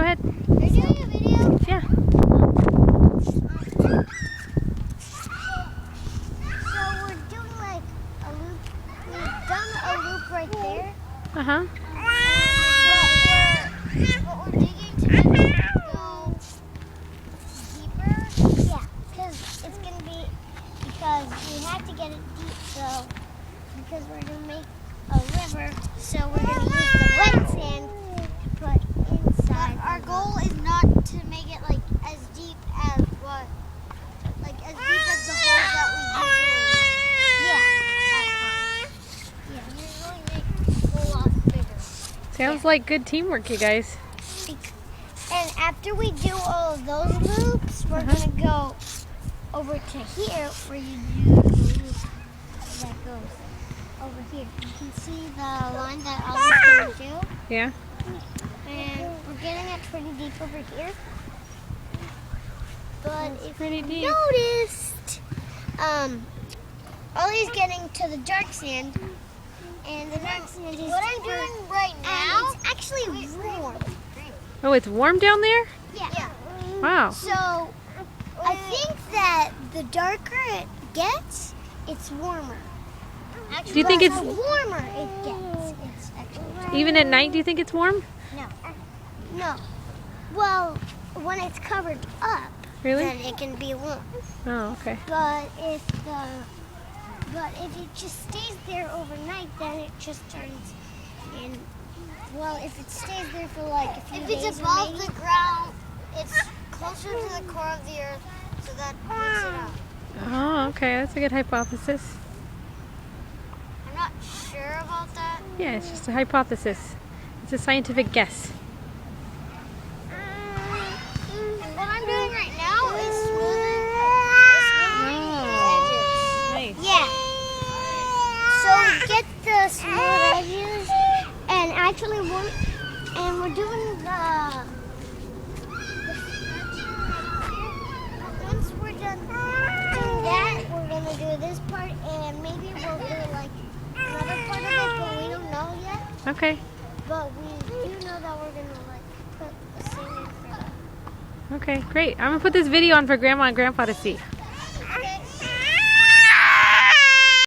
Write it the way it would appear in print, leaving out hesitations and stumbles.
ahead. You're doing a video? Yeah. So we're doing like a loop. We've done a loop right there. Uh-huh. But we're digging to make it go deeper. Yeah, because it's going to be, because we have to get it deep, so, because we're going to make a river, so we're going to use the wet sand to put inside. But our goal is not to make it like as deep as what, like as deep as the hole that we usually. Yeah. Yeah, we usually make a whole lot bigger. Sounds like good teamwork, you guys. And after we do all of those loops, we're going to go over to here where you do the loop that goes over here. You can see the line that I was going to do. Yeah. And we're getting it pretty deep over here. But It's if pretty you deep. noticed, Ollie's getting to the dark sand. And the dark sand is What I'm doing right now, it's actually warm. Oh, it's warm down there? Yeah. Wow. So I think that the darker it gets, it's warmer. Do you think The it's warmer it gets? It's actually even at night? Do you think it's warm? no. Well, when it's covered up, Really? then it can be warm. Oh, okay. But if it just stays there overnight, then it just turns in. Well, if it stays there for like a few days, if it's above maybe, the ground, it's closer to the core of the earth, so that makes it up. Oh, okay. That's a good hypothesis. I'm not sure about that. Yeah, it's just a hypothesis. It's a scientific guess. And what I'm doing right now is smoothing Oh, nice. yeah. So we get the smooth edges, and actually we're doing the once we're done doing that, we're gonna do this part, and maybe we'll do like another part of it, but we don't know yet. Okay. But we do know that we're gonna like put a sand in for that. Okay, great. I'm going to put this video on for Grandma and Grandpa to see.